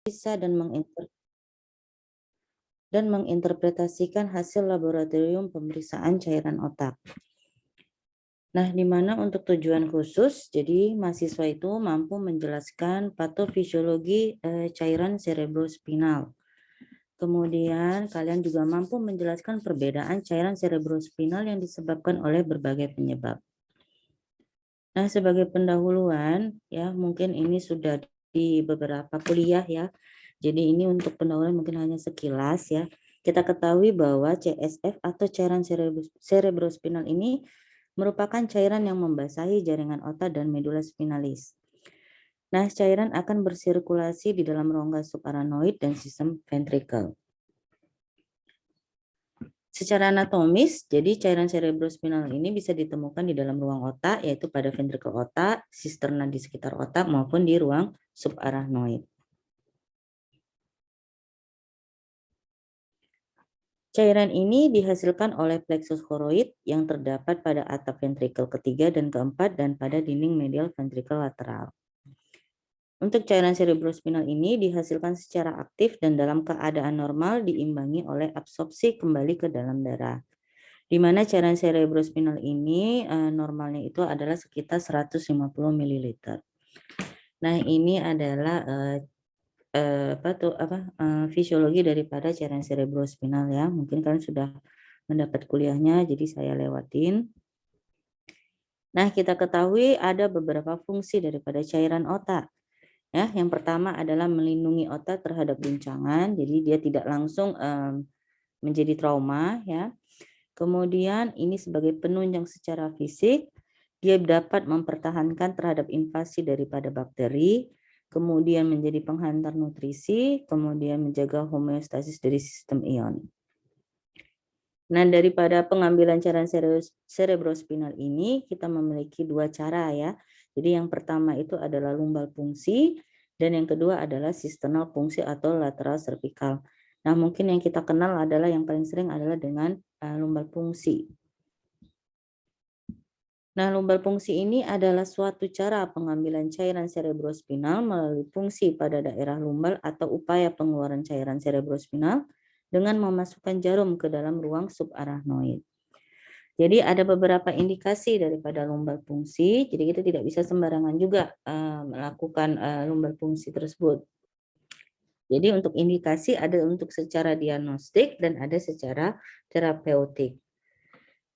menganalisa dan menginterpretasikan hasil laboratorium pemeriksaan cairan otak. Nah, di mana untuk tujuan khusus, jadi mahasiswa itu mampu menjelaskan patofisiologi cairan cerebrospinal. Kemudian kalian juga mampu menjelaskan perbedaan cairan cerebrospinal yang disebabkan oleh berbagai penyebab. Nah, sebagai pendahuluan, ya mungkin ini sudah di beberapa kuliah ya. Jadi ini untuk pendahuluan mungkin hanya sekilas ya. Kita ketahui bahwa CSF atau cairan cerebrospinal ini merupakan cairan yang membasahi jaringan otak dan medula spinalis. Nah, cairan akan bersirkulasi di dalam rongga subarachnoid dan sistem ventrikel. Secara anatomis, jadi cairan cerebrospinal ini bisa ditemukan di dalam ruang otak, yaitu pada ventrikel otak, sisterna di sekitar otak, maupun di ruang subarachnoid. Cairan ini dihasilkan oleh plexus choroid yang terdapat pada atap ventrikel ketiga dan keempat dan pada dinding medial ventrikel lateral. Untuk cairan cerebrospinal ini dihasilkan secara aktif dan dalam keadaan normal diimbangi oleh absorpsi kembali ke dalam darah. Di mana cairan cerebrospinal ini normalnya itu adalah sekitar 150 ml. Nah, ini adalah fisiologi daripada cairan cerebrospinal ya. Mungkin kalian sudah mendapat kuliahnya, jadi saya lewatin. Nah, kita ketahui ada beberapa fungsi daripada cairan otak. Ya, yang pertama adalah melindungi otak terhadap guncangan, jadi dia tidak langsung menjadi trauma ya. Kemudian ini sebagai penunjang secara fisik, dia dapat mempertahankan terhadap invasi daripada bakteri, kemudian menjadi penghantar nutrisi, kemudian menjaga homeostasis dari sistem ion. Nah, daripada pengambilan cairan cerebrospinal ini, kita memiliki dua cara ya. Jadi yang pertama itu adalah lumbal fungsi, dan yang kedua adalah sisternal fungsi atau lateral cervical. Nah, mungkin yang kita kenal adalah yang paling sering adalah dengan lumbal fungsi. Nah, lumbal fungsi ini adalah suatu cara pengambilan cairan cerebrospinal melalui fungsi pada daerah lumbal atau upaya pengeluaran cairan cerebrospinal dengan memasukkan jarum ke dalam ruang subarachnoid. Jadi ada beberapa indikasi daripada lumbal fungsi, jadi kita tidak bisa sembarangan juga melakukan lumbal fungsi tersebut. Jadi untuk indikasi ada untuk secara diagnostik dan ada secara terapeutik.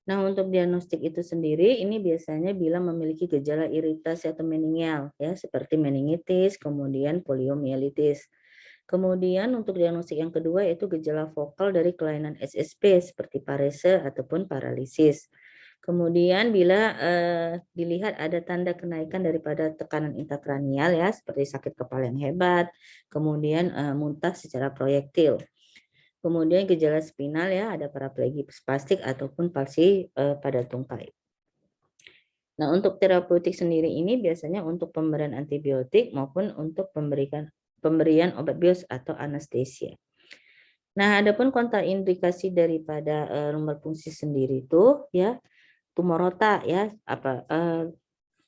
Nah, untuk diagnostik itu sendiri ini biasanya bila memiliki gejala iritasi atau meningial ya seperti meningitis, kemudian poliomielitis. Kemudian untuk diagnostik yang kedua yaitu gejala vokal dari kelainan SSP seperti parese ataupun paralisis. Kemudian bila dilihat ada tanda kenaikan daripada tekanan intrakranial ya seperti sakit kepala yang hebat, kemudian muntah secara proyektil. Kemudian gejala spinal ya, ada paraplegia spastik ataupun palsi pada tungkai. Nah, untuk terapeutik sendiri ini biasanya untuk pemberian antibiotik maupun untuk pemberian obat bios atau anestesia. Nah, adapun kontraindikasi daripada lumbal fungsi sendiri itu ya tumor otak ya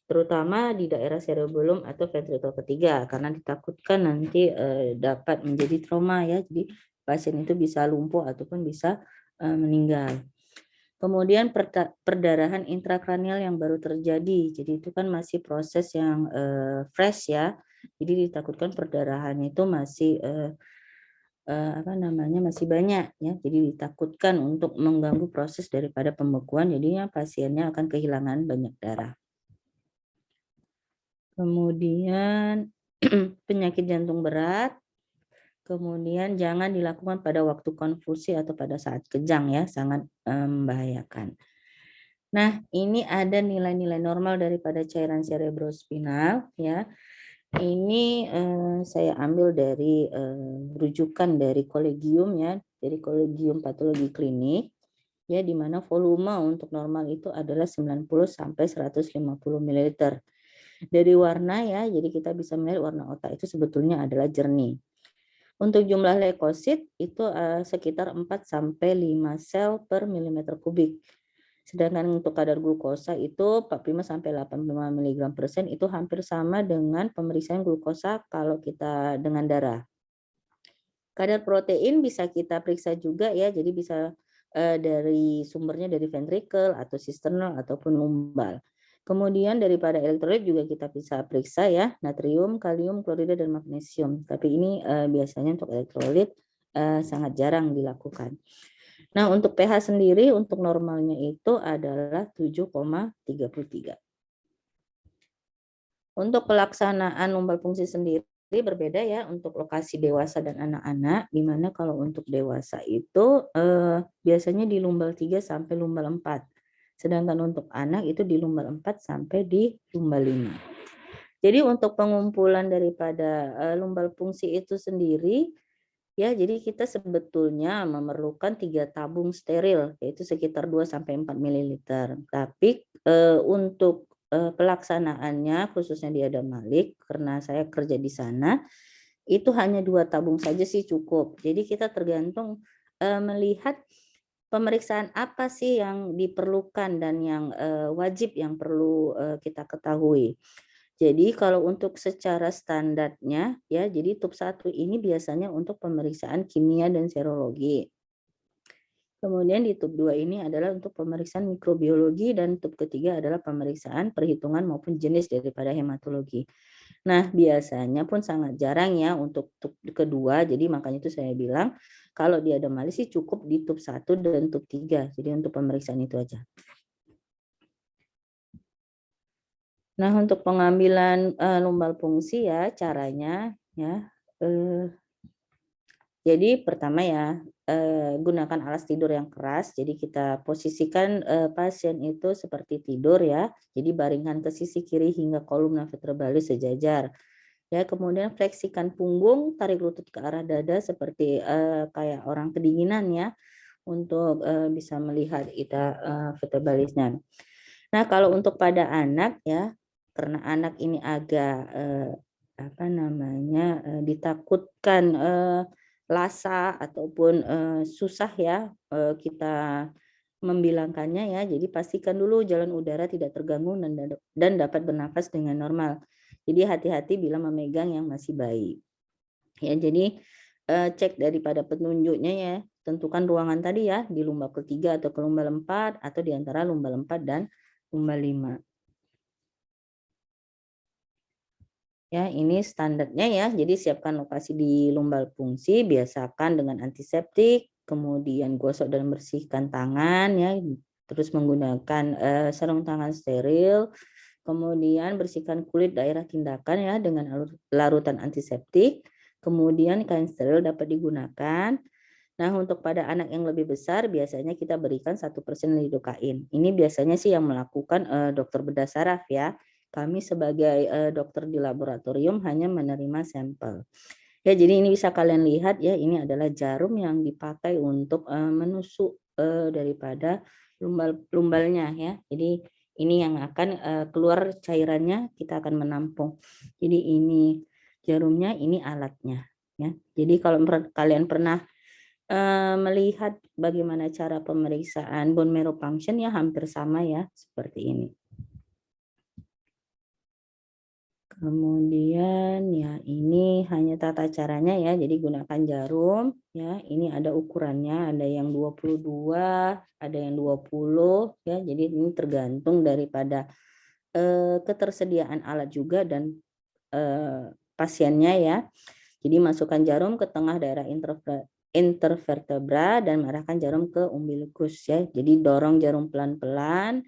terutama di daerah cerebellum atau ventrikel ketiga karena ditakutkan nanti dapat menjadi trauma ya. Jadi pasien itu bisa lumpuh ataupun bisa meninggal. Kemudian perdarahan intrakranial yang baru terjadi. Jadi itu kan masih proses yang fresh ya. Jadi ditakutkan perdarahannya itu masih masih banyak ya. Jadi ditakutkan untuk mengganggu proses daripada pembekuan. Jadinya pasiennya akan kehilangan banyak darah. Kemudian penyakit jantung berat. Kemudian jangan dilakukan pada waktu konvulsi atau pada saat kejang ya, sangat membahayakan. Nah, ini ada nilai-nilai normal daripada cairan cerebrospinal ya. Ini saya ambil dari rujukan dari kolegium ya, dari kolegium patologi klinik ya, di mana volume untuk normal itu adalah 90 sampai 150 ml. Dari warna ya, jadi kita bisa melihat warna otak itu sebetulnya adalah jernih. Untuk jumlah leukosit itu sekitar 4 sampai 5 sel per milimeter kubik. Sedangkan untuk kadar glukosa itu 45 sampai 85 mg/% itu hampir sama dengan pemeriksaan glukosa kalau kita dengan darah. Kadar protein bisa kita periksa juga ya, jadi bisa dari sumbernya dari ventricle atau cisternal ataupun lumbal. Kemudian daripada elektrolit juga kita bisa periksa ya, natrium, kalium, klorida, dan magnesium. Tapi ini biasanya untuk elektrolit sangat jarang dilakukan. Nah, untuk pH sendiri untuk normalnya itu adalah 7,33. Untuk pelaksanaan lumbal fungsi sendiri berbeda ya untuk lokasi dewasa dan anak-anak, di mana kalau untuk dewasa itu biasanya di lumbal 3 sampai lumbal 4. Sedangkan untuk anak itu di lumbal 4 sampai di lumbal 5. Jadi untuk pengumpulan daripada lumbal fungsi itu sendiri, ya, jadi kita sebetulnya memerlukan 3 tabung steril, yaitu sekitar 2 sampai 4 ml. Tapi untuk pelaksanaannya khususnya di Adam Malik, karena saya kerja di sana, itu hanya 2 tabung saja sih cukup. Jadi kita tergantung melihat pemeriksaan apa sih yang diperlukan dan yang wajib yang perlu kita ketahui. Jadi kalau untuk secara standarnya ya, jadi TUP 1 ini biasanya untuk pemeriksaan kimia dan serologi. Kemudian di TUP 2 ini adalah untuk pemeriksaan mikrobiologi dan TUP ketiga adalah pemeriksaan perhitungan maupun jenis daripada hematologi. Nah, biasanya pun sangat jarang ya untuk TUP kedua, jadi makanya itu saya bilang kalau di Adam Malik sih cukup di TUP 1 dan TUP 3. Jadi untuk pemeriksaan itu aja. Nah, untuk pengambilan lumbal fungsi ya caranya ya. Jadi pertama ya gunakan alas tidur yang keras. Jadi kita posisikan pasien itu seperti tidur ya. Jadi baringkan ke sisi kiri hingga kolumna vertebralis sejajar. Ya, kemudian fleksikan punggung, tarik lutut ke arah dada seperti kayak orang kedinginan ya untuk bisa melihat vertebralisnya. Nah, kalau untuk pada anak ya, karena anak ini agak ditakutkan lasa ataupun susah ya kita membilangkannya ya. Jadi pastikan dulu jalan udara tidak terganggu dan dapat bernafas dengan normal. Jadi hati-hati bila memegang yang masih bayi. Ya, jadi cek daripada petunjuknya ya, tentukan ruangan tadi ya di lumbal ketiga atau ke lumbal 4 atau di antara lumbal 4 dan lumbal 5. Ya, ini standarnya ya. Jadi siapkan lokasi di lumbal fungsi, biasakan dengan antiseptik, kemudian gosok dan bersihkan tangan ya, terus menggunakan sarung tangan steril, kemudian bersihkan kulit daerah tindakan ya dengan larutan antiseptik, kemudian kain steril dapat digunakan. Nah, untuk pada anak yang lebih besar biasanya kita berikan 1% lidokain. Ini biasanya sih yang melakukan dokter bedah saraf ya. Kami sebagai dokter di laboratorium hanya menerima sampel. Ya, jadi ini bisa kalian lihat ya, ini adalah jarum yang dipakai untuk menusuk daripada lumbalnya ya. Jadi ini yang akan keluar cairannya, kita akan menampung. Jadi ini jarumnya, ini alatnya ya. Jadi kalau kalian pernah melihat bagaimana cara pemeriksaan bone marrow function ya hampir sama ya seperti ini. Kemudian ya ini hanya tata caranya ya, jadi gunakan jarum ya, ini ada ukurannya, ada yang 22, ada yang 20 ya, jadi ini tergantung daripada ketersediaan alat juga dan pasiennya ya. Jadi masukkan jarum ke tengah daerah intervertebra dan mengarahkan jarum ke umbilikus ya. Jadi dorong jarum pelan-pelan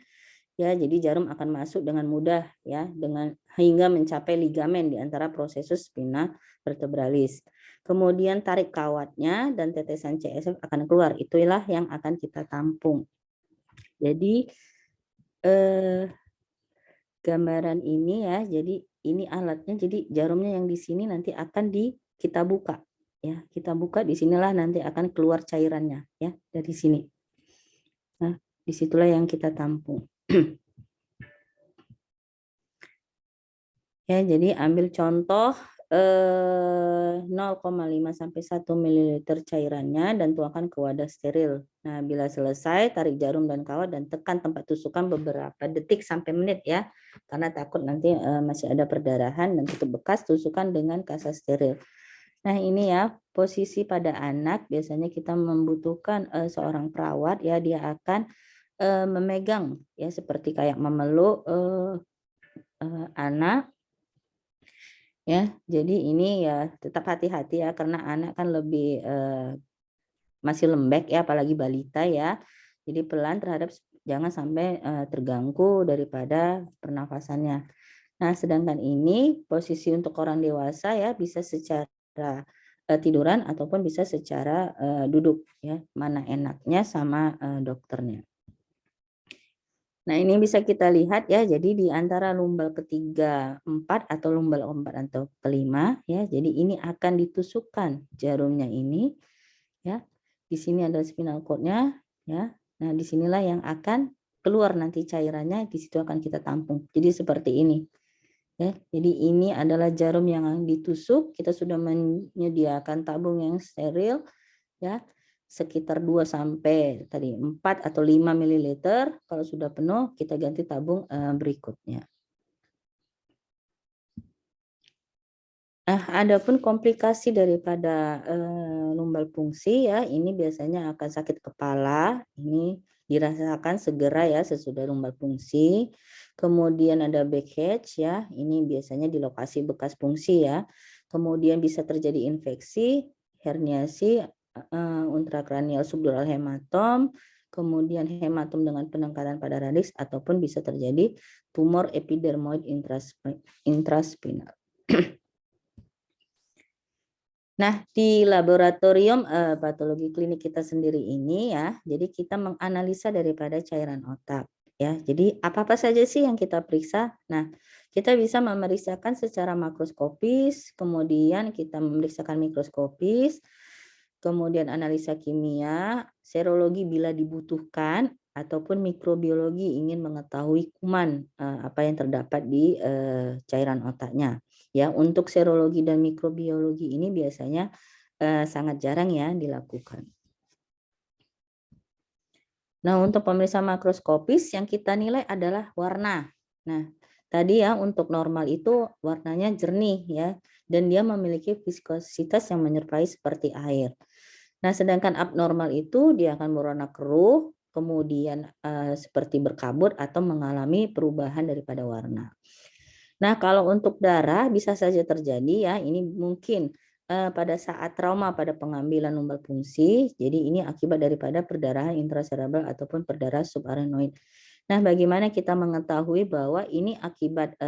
ya. Jadi jarum akan masuk dengan mudah ya, dengan hingga mencapai ligamen di antara prosesus spina vertebralis. Kemudian tarik kawatnya dan tetesan CSF akan keluar. Itulah yang akan kita tampung. Jadi gambaran ini ya. Jadi ini alatnya. Jadi jarumnya yang di sini nanti akan kita buka. Ya, kita buka di sinilah nanti akan keluar cairannya ya dari sini. Nah, disitulah yang kita tampung. Ya, jadi ambil contoh 0,5 sampai 1 ml cairannya dan tuangkan ke wadah steril. Nah, bila selesai tarik jarum dan kawat dan tekan tempat tusukan beberapa detik sampai menit ya. Karena takut nanti masih ada perdarahan dan tutup bekas, tusukan dengan kasa steril. Nah, ini ya posisi pada anak biasanya kita membutuhkan seorang perawat ya, dia akan memegang ya seperti kayak memeluk anak ya. Jadi ini ya tetap hati-hati ya karena anak kan lebih masih lembek ya apalagi balita ya. Jadi pelan terhadap jangan sampai terganggu daripada pernafasannya. Nah, sedangkan ini posisi untuk orang dewasa ya bisa secara tiduran ataupun bisa secara duduk ya, mana enaknya sama dokternya. Nah, ini bisa kita lihat ya, jadi di antara lumbal ketiga, 4 atau lumbal keempat atau kelima ya, jadi ini akan ditusukkan jarumnya ini ya. Di sini ada spinal cord-nya ya. Nah, disinilah yang akan keluar nanti cairannya, di situ akan kita tampung. Jadi seperti ini. Ya, jadi ini adalah jarum yang ditusuk, kita sudah menyediakan tabung yang steril ya, sekitar 2 sampai tadi 4 atau 5 ml. Kalau sudah penuh kita ganti tabung berikutnya. Adapun komplikasi daripada lumbal fungsi ya, ini biasanya akan sakit kepala, ini dirasakan segera ya sesudah lumbal fungsi. Kemudian ada backhead ya, ini biasanya di lokasi bekas fungsi ya. Kemudian bisa terjadi infeksi, herniasi, intrakranial subdural hematom, kemudian hematom dengan peningkatan pada radix ataupun bisa terjadi tumor epidermoid intraspinal. Nah, di laboratorium patologi klinik kita sendiri ini ya, jadi kita menganalisa daripada cairan otak ya. Jadi apa-apa saja sih yang kita periksa? Nah, kita bisa memeriksakan secara makroskopis, kemudian kita memeriksakan mikroskopis, kemudian analisa kimia, serologi bila dibutuhkan, ataupun mikrobiologi ingin mengetahui kuman apa yang terdapat di cairan otaknya. Ya, untuk serologi dan mikrobiologi ini biasanya sangat jarang ya dilakukan. Nah, untuk pemeriksaan makroskopis yang kita nilai adalah warna. Nah, tadi ya untuk normal itu warnanya jernih ya, dan dia memiliki viskositas yang menyerupai seperti air. Nah, sedangkan abnormal itu dia akan berwarna keruh, kemudian seperti berkabut atau mengalami perubahan daripada warna. Nah, kalau untuk darah bisa saja terjadi ya, ini mungkin pada saat trauma pada pengambilan lumbal fungsi, jadi ini akibat daripada perdarahan intracerebral ataupun perdarahan subarachnoid. Nah, bagaimana kita mengetahui bahwa ini akibat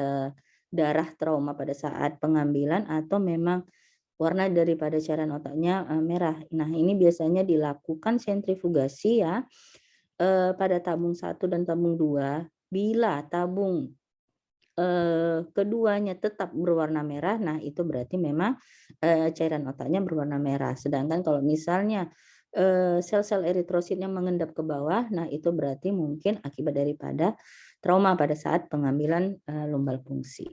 darah trauma pada saat pengambilan atau memang warna daripada cairan otaknya merah. Nah, ini biasanya dilakukan sentrifugasi ya pada tabung 1 dan tabung 2. Bila tabung keduanya tetap berwarna merah, nah itu berarti memang cairan otaknya berwarna merah. Sedangkan kalau misalnya sel-sel eritrositnya mengendap ke bawah, nah itu berarti mungkin akibat daripada trauma pada saat pengambilan lumbal fungsi.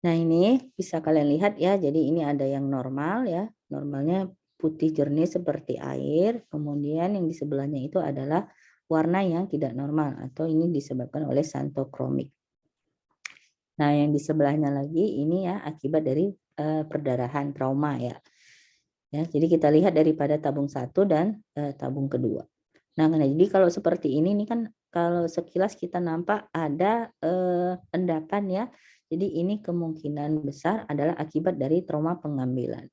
Nah, ini bisa kalian lihat ya, jadi ini ada yang normal ya, normalnya putih jernih seperti air, kemudian yang di sebelahnya itu adalah warna yang tidak normal atau ini disebabkan oleh xanthochromic. Nah, yang di sebelahnya lagi ini ya akibat dari perdarahan trauma ya. Ya, jadi kita lihat daripada tabung 1 dan tabung kedua. Nah, jadi kalau seperti ini kan kalau sekilas kita nampak ada endapan ya. Jadi ini kemungkinan besar adalah akibat dari trauma pengambilan.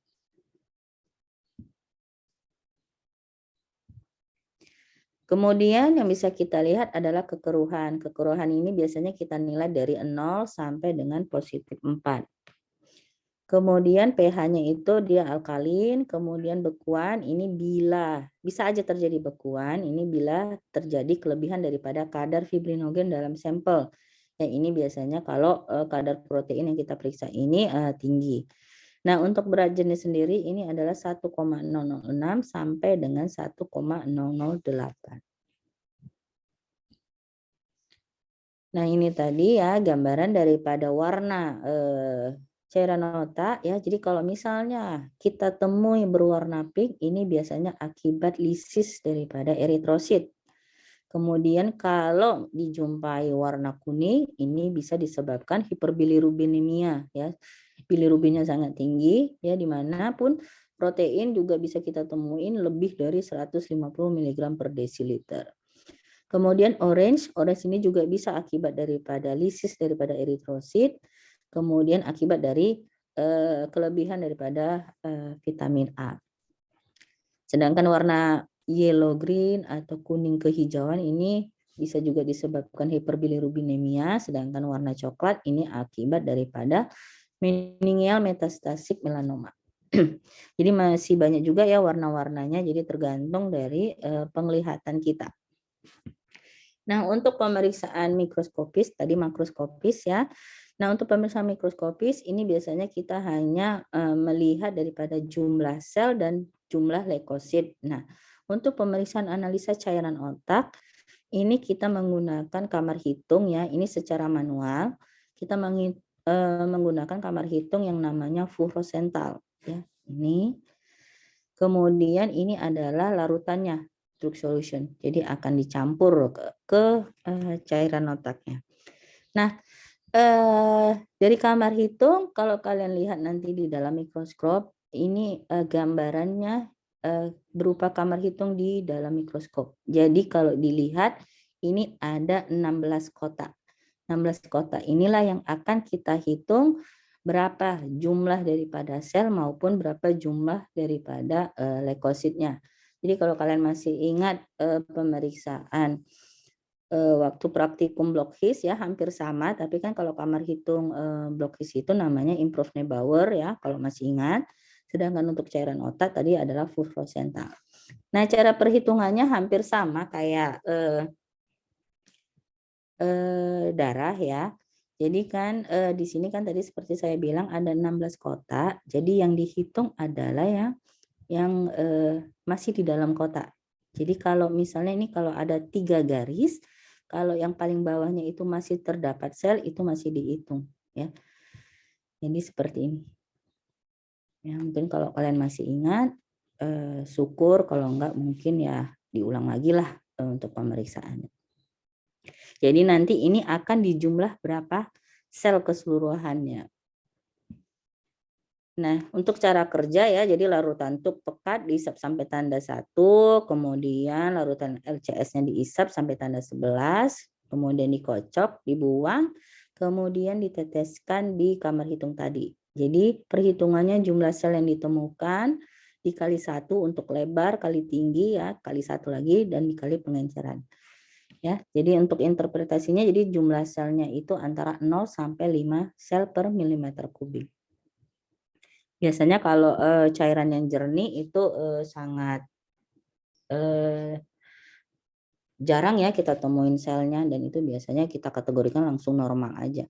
Kemudian yang bisa kita lihat adalah kekeruhan. Kekeruhan ini biasanya kita nilai dari 0 sampai dengan positif 4. Kemudian pH-nya itu dia alkalin, kemudian bekuan, ini bila bisa aja terjadi bekuan, ini bila terjadi kelebihan daripada kadar fibrinogen dalam sampel. Ya, ini biasanya kalau kadar protein yang kita periksa ini tinggi. Nah, untuk berat jenis sendiri ini adalah 1,006 sampai dengan 1,008. Nah, ini tadi ya gambaran daripada warna cairan otak ya. Jadi kalau misalnya kita temui berwarna pink, ini biasanya akibat lisis daripada eritrosit. Kemudian kalau dijumpai warna kuning, ini bisa disebabkan hiperbilirubinemia ya. bilirubinnya sangat tinggi, ya dimanapun protein juga bisa kita temuin lebih dari 150 mg per desiliter. Kemudian orange ini juga bisa akibat daripada lisis daripada eritrosit, kemudian akibat dari kelebihan daripada vitamin A. Sedangkan warna yellow green atau kuning kehijauan ini bisa juga disebabkan hiperbilirubinemia, sedangkan warna coklat ini akibat daripada meningeal metastatik melanoma. Jadi masih banyak juga ya warna-warnanya, jadi tergantung dari penglihatan kita. Nah, untuk pemeriksaan mikroskopis, tadi makroskopis ya. Nah, untuk pemeriksaan mikroskopis ini biasanya kita hanya melihat daripada jumlah sel dan jumlah leukosit. Nah, untuk pemeriksaan analisa cairan otak, ini kita menggunakan kamar hitung ya, ini secara manual. Kita menggunakan kamar hitung yang namanya fluorosental ya. Ini. Kemudian ini adalah larutannya, drug solution. Jadi akan dicampur ke cairan otaknya. Nah, dari kamar hitung, kalau kalian lihat nanti di dalam mikroskop, ini gambarannya berupa kamar hitung di dalam mikroskop. Jadi kalau dilihat, ini ada 16 kotak. 16 kotak inilah yang akan kita hitung berapa jumlah daripada sel maupun berapa jumlah daripada leukositnya. Jadi kalau kalian masih ingat pemeriksaan waktu praktikum Blockhies ya hampir sama, tapi kan kalau kamar hitung Blockhies itu namanya improved Neubauer ya kalau masih ingat. Sedangkan untuk cairan otak tadi adalah fluorosental. Nah, cara perhitungannya hampir sama kayak darah ya. Jadi kan di sini kan tadi seperti saya bilang ada 16 kotak. Jadi yang dihitung adalah yang masih di dalam kotak. Jadi kalau misalnya ini kalau ada 3 garis, kalau yang paling bawahnya itu masih terdapat sel, itu masih dihitung ya. Jadi seperti ini. Ya, mungkin kalau kalian masih ingat, syukur, kalau enggak mungkin ya diulang lagi lah untuk pemeriksaannya. Jadi nanti ini akan dijumlah berapa sel keseluruhannya. Nah, untuk cara kerja ya, jadi larutan tuk pekat diisap sampai tanda 1, kemudian larutan LCS-nya diisap sampai tanda 11, kemudian dikocok, dibuang, kemudian diteteskan di kamar hitung tadi. Jadi perhitungannya jumlah sel yang ditemukan dikali 1 untuk lebar, kali tinggi ya, kali 1 lagi, dan dikali pengenceran. Ya, jadi untuk interpretasinya jadi jumlah selnya itu antara 0 sampai 5 sel per milimeter kubik. Biasanya kalau cairan yang jernih itu sangat jarang ya kita temuin selnya, dan itu biasanya kita kategorikan langsung normal aja.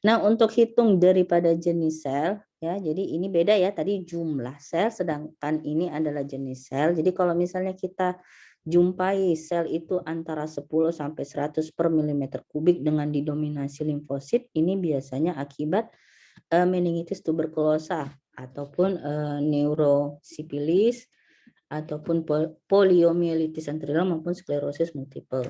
Nah, untuk hitung daripada jenis sel ya, jadi ini beda ya, tadi jumlah sel sedangkan ini adalah jenis sel. Jadi kalau misalnya kita jumpai sel itu antara 10 sampai 100 per milimeter kubik dengan didominasi limfosit, ini biasanya akibat meningitis tuberkulosa ataupun neurosipilis ataupun poliomielitis anterior maupun sklerosis multiple.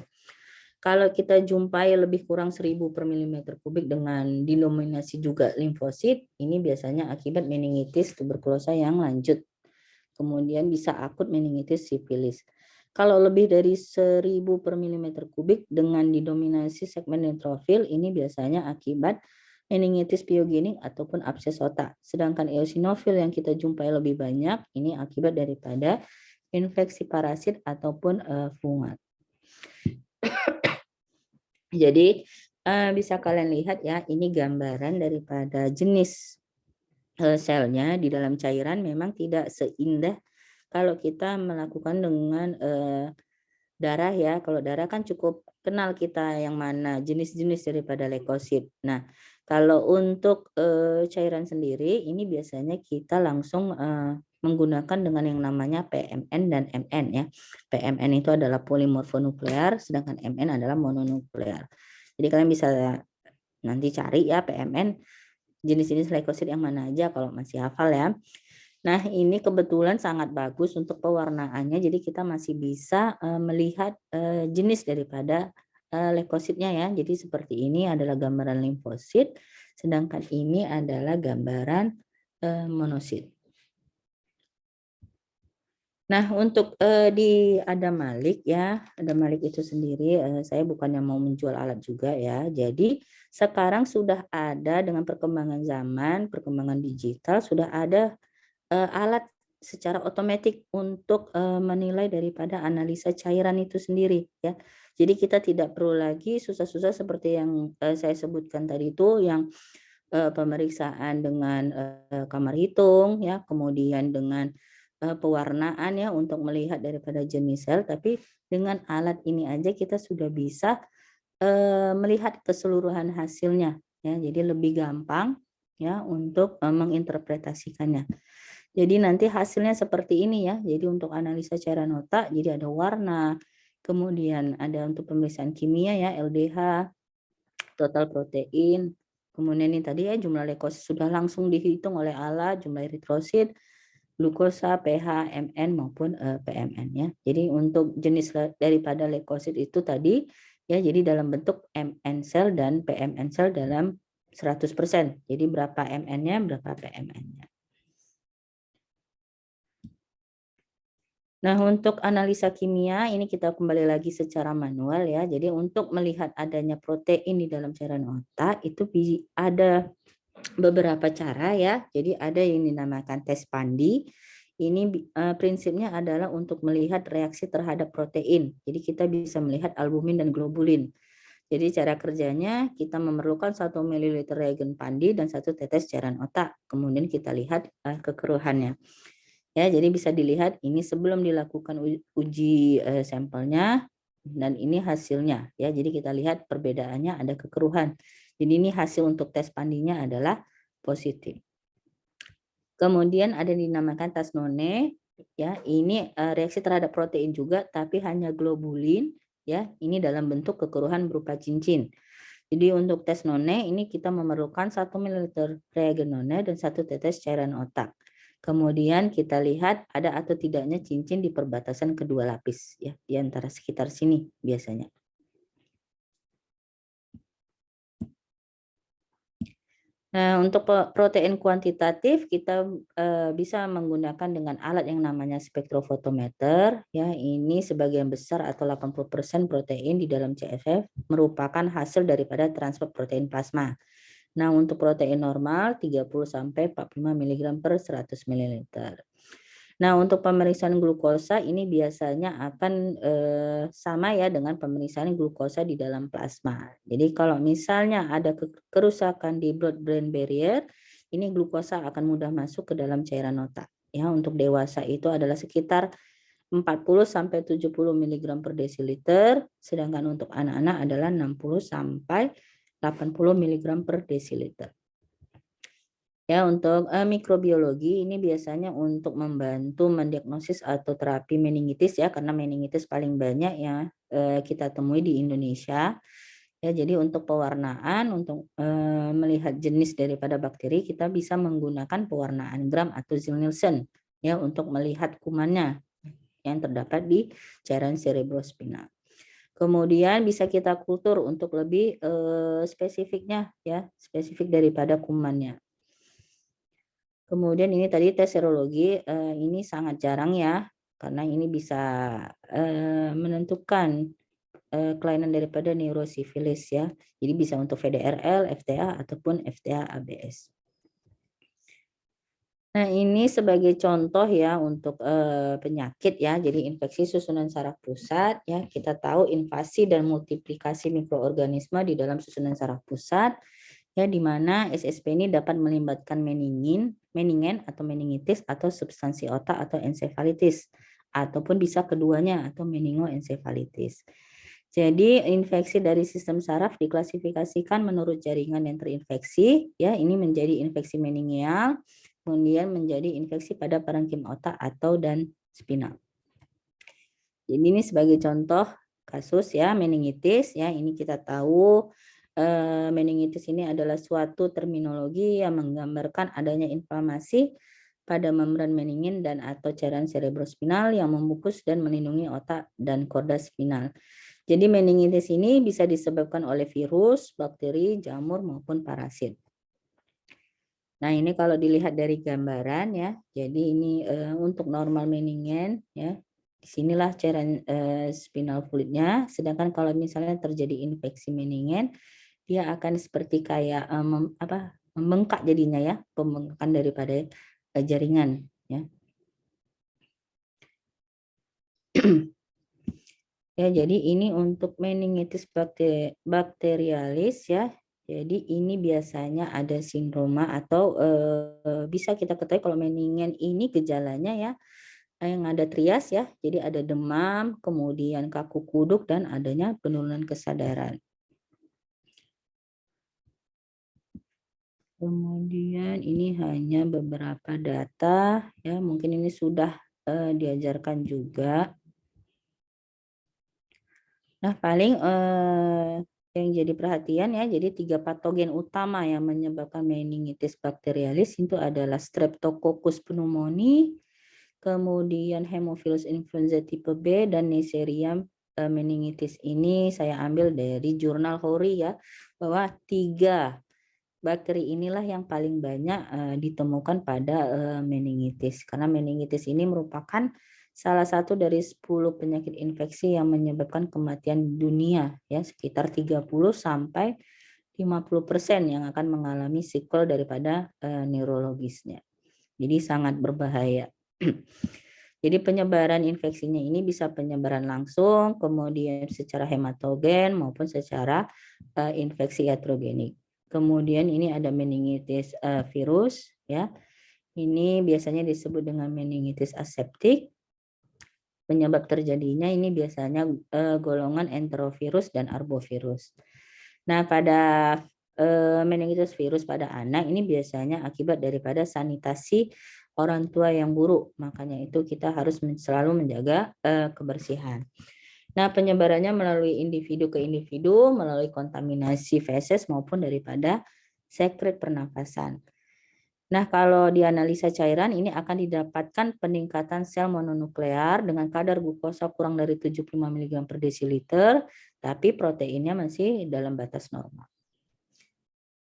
Kalau kita jumpai lebih kurang 1000 per milimeter kubik dengan didominasi juga limfosit, ini biasanya akibat meningitis tuberkulosa yang lanjut. Kemudian bisa akut meningitis sipilis. Kalau lebih dari 1000 per milimeter kubik dengan didominasi segmen neutrofil, ini biasanya akibat meningitis pyogenik ataupun abses otak. Sedangkan eosinofil yang kita jumpai lebih banyak, ini akibat daripada infeksi parasit ataupun fungat. Jadi bisa kalian lihat ya, ini gambaran daripada jenis selnya di dalam cairan memang tidak seindah kalau kita melakukan dengan darah ya. Kalau darah kan cukup kenal kita yang mana jenis-jenis daripada leukosit. Nah, kalau untuk cairan sendiri ini biasanya kita langsung menggunakan dengan yang namanya PMN dan MN ya. PMN itu adalah polimorfonuklear, sedangkan MN adalah mononuklear. Jadi kalian bisa nanti cari ya PMN jenis-jenis leukosit yang mana aja kalau masih hafal ya. Nah, ini kebetulan sangat bagus untuk pewarnaannya, jadi kita masih bisa melihat jenis daripada leukositnya ya. Jadi seperti ini adalah gambaran limfosit, Sedangkan ini adalah gambaran monosit. Nah, untuk di Adam Malik ya, Adam Malik itu sendiri saya bukannya mau menjual alat juga ya. Jadi sekarang sudah ada dengan perkembangan zaman, perkembangan digital sudah ada alat secara otomatis untuk menilai daripada analisa cairan itu sendiri ya. Jadi kita tidak perlu lagi susah-susah seperti yang saya sebutkan tadi itu yang pemeriksaan dengan kamar hitung ya, kemudian dengan pewarnaan ya untuk melihat daripada jenis sel, tapi dengan alat ini aja kita sudah bisa melihat keseluruhan hasilnya ya. Jadi lebih gampang ya untuk menginterpretasikannya. Jadi nanti hasilnya seperti ini ya. Jadi untuk analisa cairan otak jadi ada warna, kemudian ada untuk pemeriksaan kimia ya LDH, total protein, kemudian ini tadi ya jumlah leukosit sudah langsung dihitung oleh alat, jumlah eritrosit, glukosa, pH, Mn maupun PMN ya. Jadi untuk jenis daripada leukosit itu tadi ya jadi dalam bentuk Mn sel dan PMN sel dalam 100%. Jadi berapa Mn-nya, berapa PMN-nya. Nah, untuk analisa kimia ini kita kembali lagi secara manual ya. Jadi untuk melihat adanya protein di dalam cairan otak itu ada beberapa cara ya. Jadi ada yang dinamakan tes Pandi. Ini prinsipnya adalah untuk melihat reaksi terhadap protein. Jadi kita bisa melihat albumin dan globulin. Jadi cara kerjanya kita memerlukan 1 ml reagen Pandi dan 1 tetes cairan otak. Kemudian kita lihat kekeruhannya. Ya, jadi bisa dilihat ini sebelum dilakukan uji sampelnya dan ini hasilnya ya. Jadi kita lihat perbedaannya ada kekeruhan. Jadi ini hasil untuk tes Pandinya adalah positif. Kemudian ada yang dinamakan tes None ya. Ini reaksi terhadap protein juga tapi hanya globulin ya. Ini dalam bentuk kekeruhan berupa cincin. Jadi untuk tes None ini kita memerlukan 1 ml reagen None dan 1 tetes cairan otak. Kemudian kita lihat ada atau tidaknya cincin di perbatasan kedua lapis ya, di antara sekitar sini biasanya. Nah, untuk protein kuantitatif kita bisa menggunakan dengan alat yang namanya spektrofotometer ya. Ini sebagian besar atau 80% protein di dalam CSF merupakan hasil daripada transfer protein plasma. Nah, untuk protein normal 30 sampai 45 mg per 100 ml. Nah, untuk pemeriksaan glukosa ini biasanya akan sama ya dengan pemeriksaan glukosa di dalam plasma. Jadi kalau misalnya ada kerusakan di blood-brain barrier, ini glukosa akan mudah masuk ke dalam cairan otak. Ya, untuk dewasa itu adalah sekitar 40 sampai 70 mg per desiliter, sedangkan untuk anak-anak adalah 60 sampai 80 mg per desiliter. Ya, untuk mikrobiologi ini biasanya untuk membantu mendiagnosis atau terapi meningitis ya, karena meningitis paling banyak ya kita temui di Indonesia. Ya, jadi untuk pewarnaan, untuk melihat jenis daripada bakteri, kita bisa menggunakan pewarnaan gram atau Zell-Nielsen ya untuk melihat kumannya yang terdapat di cairan cerebrospinal. Kemudian bisa kita kultur untuk lebih spesifiknya ya, spesifik daripada kumannya. Kemudian ini tadi tes serologi ini sangat jarang ya, karena ini bisa menentukan kelainan daripada neurosifilis ya. Jadi bisa untuk VDRL, FTA ataupun FTA-ABS. Nah, ini sebagai contoh ya untuk penyakit ya. Jadi infeksi susunan saraf pusat ya. Kita tahu invasi dan multiplikasi mikroorganisme di dalam susunan saraf pusat ya, di mana SSP ini dapat melibatkan meningen atau meningitis atau substansi otak atau ensefalitis ataupun bisa keduanya atau meningoensefalitis. Jadi infeksi dari sistem saraf diklasifikasikan menurut jaringan yang terinfeksi ya. Ini menjadi infeksi meningeal, kemudian menjadi infeksi pada parenkim otak atau dan spinal. Jadi ini sebagai contoh kasus ya meningitis ya. Ini kita tahu meningitis ini adalah suatu terminologi yang menggambarkan adanya inflamasi pada membran meningin dan atau cairan cerebrospinal yang membungkus dan melindungi otak dan korda spinal. Jadi meningitis ini bisa disebabkan oleh virus, bakteri, jamur maupun parasit. Nah, ini kalau dilihat dari gambaran ya, jadi ini untuk normal meningen ya, disinilah cairan spinal fluidnya, sedangkan kalau misalnya terjadi infeksi meningen, dia akan seperti kayak membengkak jadinya ya, pembengkakan daripada jaringan ya. Ya, jadi ini untuk meningitis bakterialis ya. Jadi ini biasanya ada sindroma atau bisa kita ketahui kalau meningen ini gejalanya ya yang ada trias ya. Jadi ada demam, kemudian kaku kuduk dan adanya penurunan kesadaran. Kemudian ini hanya beberapa data ya, mungkin ini sudah diajarkan juga. Nah, paling yang jadi perhatian ya, jadi 3 patogen utama yang menyebabkan meningitis bakterialis itu adalah Streptococcus pneumoniae, kemudian Haemophilus influenza tipe B, dan Neisseria meningitis. Ini saya ambil dari jurnal Hori ya, bahwa 3 bakteri inilah yang paling banyak ditemukan pada meningitis. Karena meningitis ini merupakan salah satu dari 10 penyakit infeksi yang menyebabkan kematian dunia ya, sekitar 30 sampai 50% yang akan mengalami sequel daripada neurologisnya. Jadi sangat berbahaya. Jadi penyebaran infeksinya ini bisa penyebaran langsung, kemudian secara hematogen maupun secara infeksi iatrogenik. Kemudian ini ada meningitis virus ya. Ini biasanya disebut dengan meningitis aseptik. Penyebab terjadinya ini biasanya golongan enterovirus dan arbovirus. Nah, pada meningitis virus pada anak ini biasanya akibat daripada sanitasi orang tua yang buruk. Makanya itu kita harus selalu menjaga kebersihan. Nah, penyebarannya melalui individu ke individu, melalui kontaminasi feses maupun daripada sekret pernapasan. Nah, kalau di analisa cairan ini akan didapatkan peningkatan sel mononuklear dengan kadar glukosa kurang dari 75 mg per desiliter, tapi proteinnya masih dalam batas normal.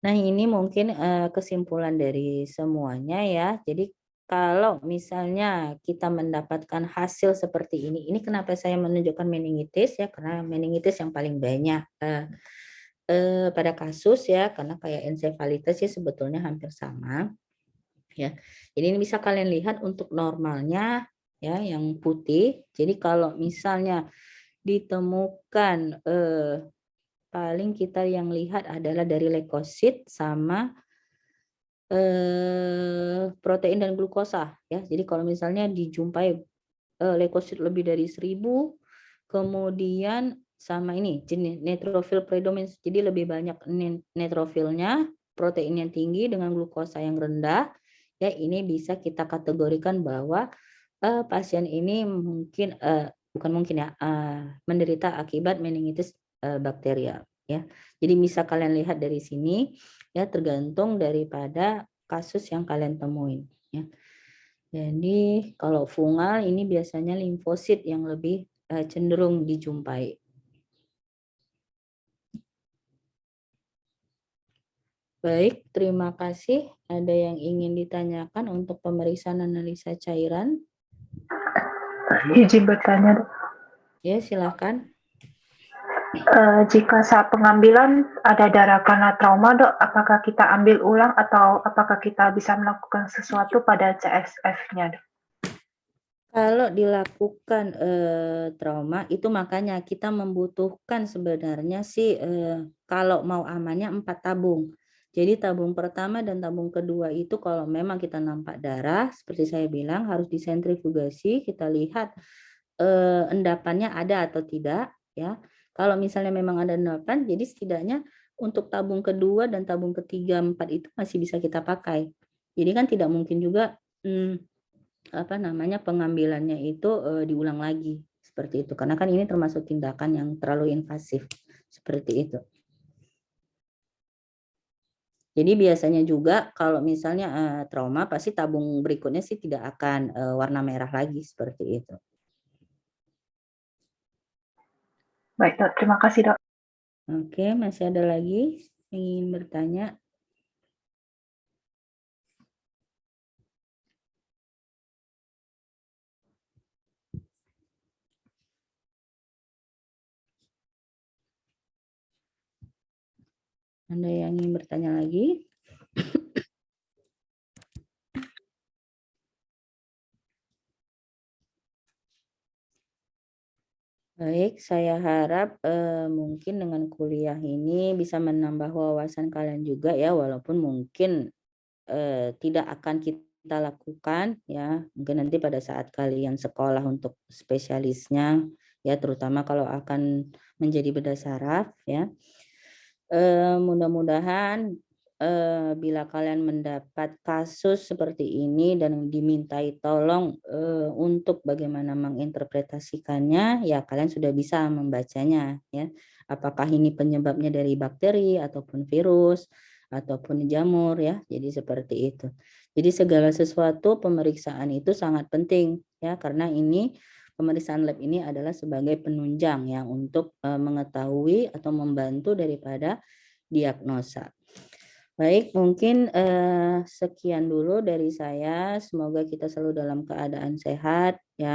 Nah, ini mungkin kesimpulan dari semuanya ya. Jadi kalau misalnya kita mendapatkan hasil seperti ini kenapa saya menunjukkan meningitis ya, karena meningitis yang paling banyak pada kasus ya, karena kayak ensefalitis sih sebetulnya hampir sama. Ya, jadi ini bisa kalian lihat untuk normalnya ya yang putih. Jadi kalau misalnya ditemukan paling kita yang lihat adalah dari leukosit sama protein dan glukosa ya. Jadi kalau misalnya dijumpai leukosit lebih dari 1000, kemudian sama ini jenis neutrophil predominans, jadi lebih banyak neutrofilnya, protein yang tinggi dengan glukosa yang rendah, ya ini bisa kita kategorikan bahwa pasien ini mungkin bukan mungkin ya menderita akibat meningitis bakterial ya. Jadi bisa kalian lihat dari sini ya, tergantung daripada kasus yang kalian temuin ya. Jadi kalau fungal ini biasanya limfosit yang lebih cenderung dijumpai. Baik, terima kasih. Ada yang ingin ditanyakan untuk pemeriksaan analisa cairan? Izin bertanya, Dok. Ya, silakan. Jika saat pengambilan ada darah karena trauma, Dok, apakah kita ambil ulang atau apakah kita bisa melakukan sesuatu pada CSF-nya, Dok? Kalau dilakukan trauma itu makanya kita membutuhkan sebenarnya sih kalau mau amannya 4 tabung. Jadi tabung pertama dan tabung kedua itu kalau memang kita nampak darah seperti saya bilang harus disentrifugasi, kita lihat endapannya ada atau tidak ya. Kalau misalnya memang ada endapan, jadi setidaknya untuk tabung kedua dan tabung ketiga 4 itu masih bisa kita pakai. Jadi kan tidak mungkin juga pengambilannya itu diulang lagi seperti itu, karena kan ini termasuk tindakan yang terlalu invasif seperti itu. Jadi biasanya juga kalau misalnya trauma pasti tabung berikutnya sih tidak akan warna merah lagi seperti itu. Baik, Dok. Terima kasih, Dok. Oke, masih ada lagi yang ingin bertanya? Ada yang ingin bertanya lagi? Baik, saya harap mungkin dengan kuliah ini bisa menambah wawasan kalian juga ya, walaupun mungkin tidak akan kita lakukan ya, mungkin nanti pada saat kalian sekolah untuk spesialisnya ya, terutama kalau akan menjadi bedah saraf ya. Mudah-mudahan bila kalian mendapat kasus seperti ini dan dimintai tolong untuk bagaimana menginterpretasikannya, ya kalian sudah bisa membacanya ya. Apakah ini penyebabnya dari bakteri ataupun virus ataupun jamur ya. Jadi seperti itu. Jadi segala sesuatu pemeriksaan itu sangat penting ya, karena ini pemeriksaan lab ini adalah sebagai penunjang ya untuk mengetahui atau membantu daripada diagnosa. Baik, mungkin sekian dulu dari saya. Semoga kita selalu dalam keadaan sehat ya.